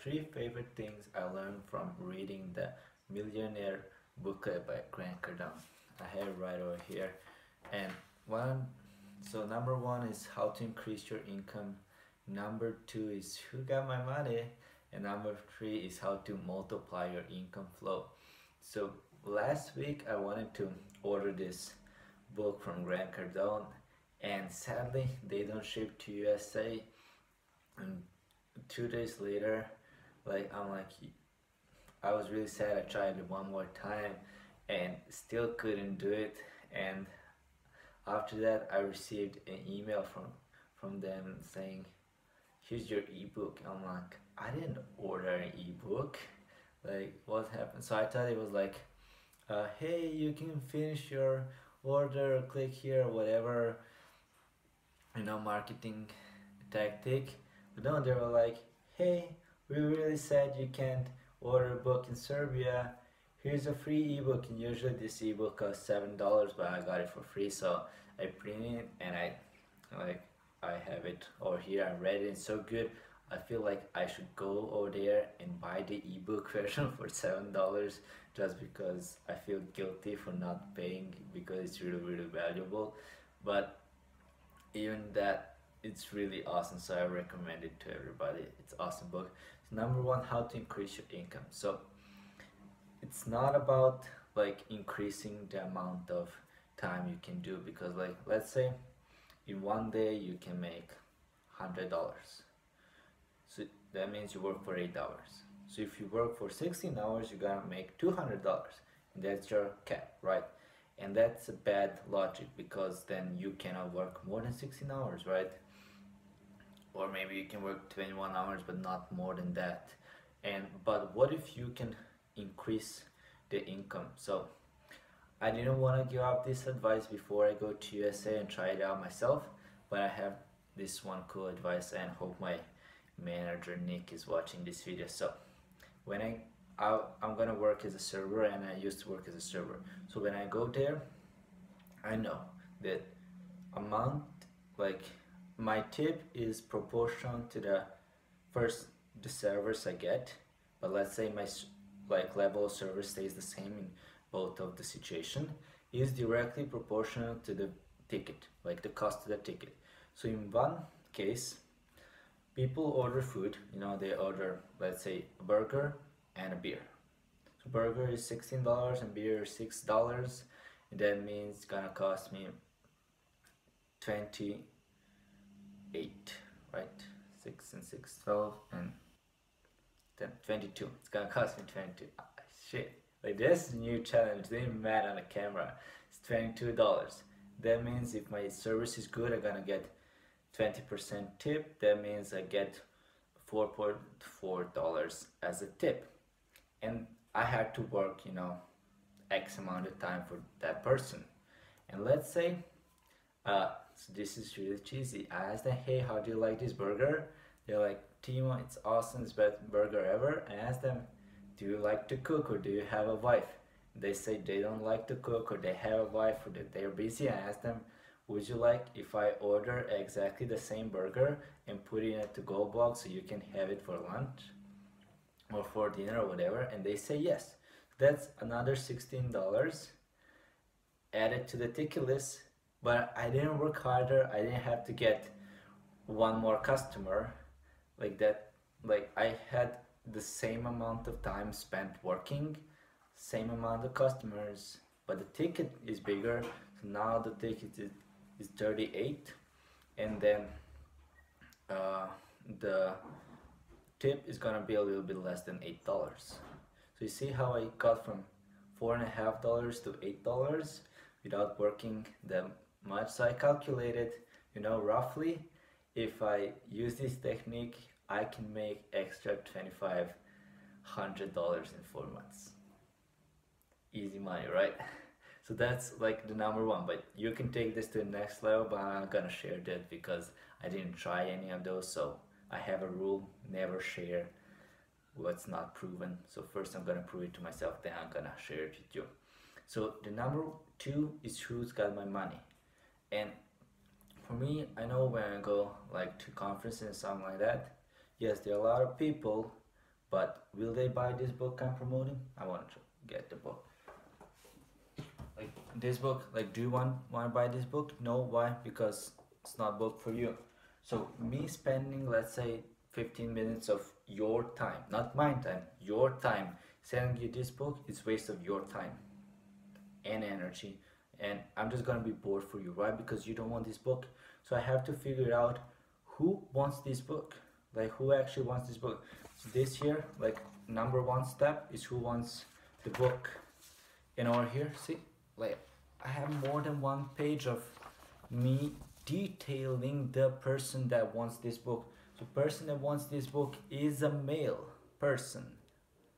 three favorite things I learned from reading the Millionaire Booklet by Grant Cardone. I have it right over here. And one, so number one is how to increase your income. Number two is who got my money, and number three is how to multiply your income flow. So last week I wanted to order this book from Grant Cardone, and sadly they don't ship to USA. And 2 days later, I was really sad. I tried it one more time and still couldn't do it. And after that, I received an email from them saying, "Here's your ebook." I'm like, I didn't order an ebook. Like, what happened? So I thought it was like, hey, you can finish your order, click here, whatever, marketing tactic. But no, they were like, hey, we really sad you can't order a book in Serbia. Here's a free ebook, and usually this ebook costs $7, but I got it for free, so I printed it and I have it over here. I read it. It's so good. I feel like I should go over there and buy the ebook version for $7 just because I feel guilty for not paying, because it's really valuable. But even that, it's really awesome, so I recommend it to everybody. It's an awesome book. So number one, how to increase your income. So it's not about increasing the amount of time you can do, because let's say in one day you can make $100. So that means you work for 8 hours. So if you work for 16 hours, you're gonna make $200, and that's your cap, right? And that's a bad logic, because then you cannot work more than 16 hours, right? Or maybe you can work 21 hours but not more than that. But what if you can increase the income? So I didn't want to give out this advice before I go to USA and try it out myself, but I have this one cool advice, and hope my manager Nick is watching this video. So when I'm gonna work as a server, and I used to work as a server. So when I go there, I know that amount, my tip is proportional to the servers I get. But let's say my level of service stays the same in both of the situation, is directly proportional to the ticket, the cost of the ticket. So in one case, people order food, they order, let's say, a burger and a beer. So burger is $16 and beer is $6, and that means it's gonna cost me 28, right? 6 and 6, 12, and then 22. It's gonna cost me 22. Ah, shit. This new challenge, they mad on the camera. It's $22. That means if my service is good, I'm gonna get 20% tip. That means I get $4.4 as a tip. And I had to work, X amount of time for that person. And let's say, so this is really cheesy. I asked them, hey, how do you like this burger? They're like, Timo, it's awesome, it's the best burger ever. I asked them, do you like to cook, or do you have a wife? They say they don't like to cook, or they have a wife, or that they're busy. I asked them, would you like if I order exactly the same burger and put it in a to-go box so you can have it for lunch or for dinner or whatever? And they say yes. That's another $16 added to the ticket list. But I didn't work harder. I didn't have to get one more customer like that. I had the same amount of time spent working, same amount of customers, but the ticket is bigger. So now the ticket is 38, and then the tip is gonna be a little bit less than $8. So you see how I got from $4.50 to $8 without working that much. So I calculated, roughly, if I use this technique, I can make extra $2,500 in 4 months. Easy money, right? So that's the number one. But you can take this to the next level, but I'm not gonna share that because I didn't try any of those. So I have a rule: never share what's not proven. So first I'm gonna prove it to myself, then I'm gonna share it with you. So the number two is who's got my money. And for me, I know when I go to conferences and something like that, yes, there are a lot of people, But will they buy this book I'm promoting? I want to get the book. Like this book, like do you want to buy this book? No, why? Because it's not book for you. So me spending, let's say, 15 minutes of your time, not my time, your time, selling you this book, it's waste of your time and energy, and I'm just gonna be bored for you, right? Because you don't want this book. So I have to figure out who wants this book, like who actually wants this book. So this here, like number one step is who wants the book. And over here, see, like I have more than one page of me detailing the person that wants this book. So person that wants this book is a male person,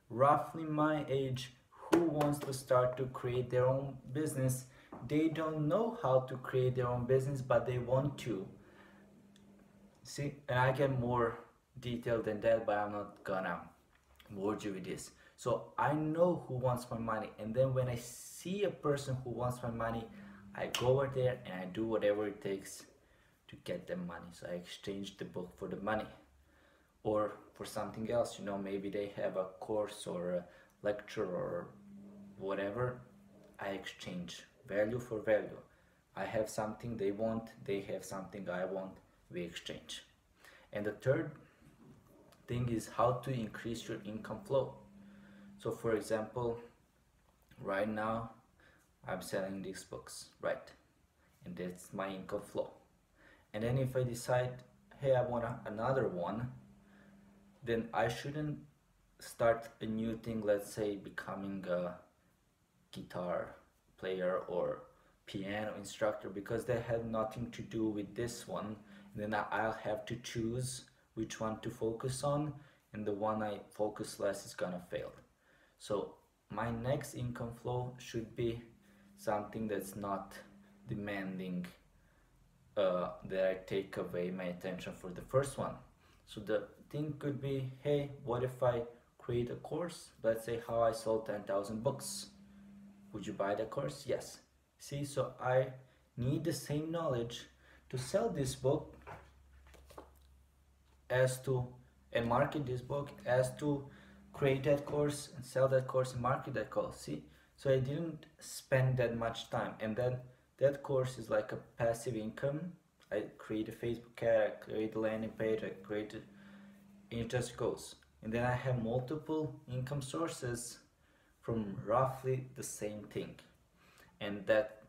roughly my age, who wants to start to create their own business. They don't know how to create their own business, but they want to. See, and I get more detailed than that, but I'm not gonna bore you with this. So I know who wants my money, and then when I see a person who wants my money, I go over there and I do whatever it takes to get them money. So I exchange the book for the money, or for something else. You know, maybe they have a course or a lecture or whatever. I exchange value for value. I have something they want, they have something I want, we exchange. And the third thing is how to increase your income flow. So for example, right now I'm selling these books, right? And that's my income flow. And then if I decide, hey, I want another one, then I shouldn't start a new thing, let's say becoming a guitar player or piano instructor, because they had nothing to do with this one. And then I'll have to choose which one to focus on, and the one I focus less is gonna fail. So my next income flow should be something that's not demanding that I take away my attention for the first one. So the thing could be, hey, what if I create a course, let's say how I sold 10,000 books. Would you buy that course? Yes. See, so I need the same knowledge to sell this book as to, and market this book, as to create that course and sell that course and market that course. See, so I didn't spend that much time, and then that course is like a passive income. I create a Facebook ad, I create a landing page, I create it, and it just goes. And then I have multiple income sources from roughly the same thing. And that,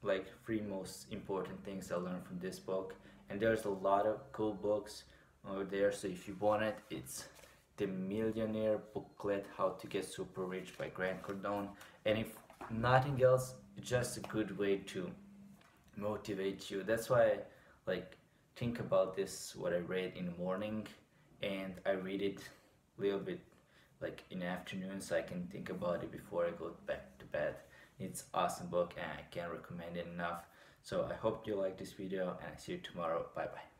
like, three most important things I learned from this book. And there's a lot of cool books over there, so if you want it, it's the Millionaire Booklet, How to Get Super Rich by Grant Cardone. And if nothing else, it's just a good way to motivate you. That's why I like think about this, what I read in the morning, and I read it a little bit like in the afternoon, so I can think about it before I go back to bed. It's awesome book and I can't recommend it enough. So I hope you like this video, and I see you tomorrow. Bye bye.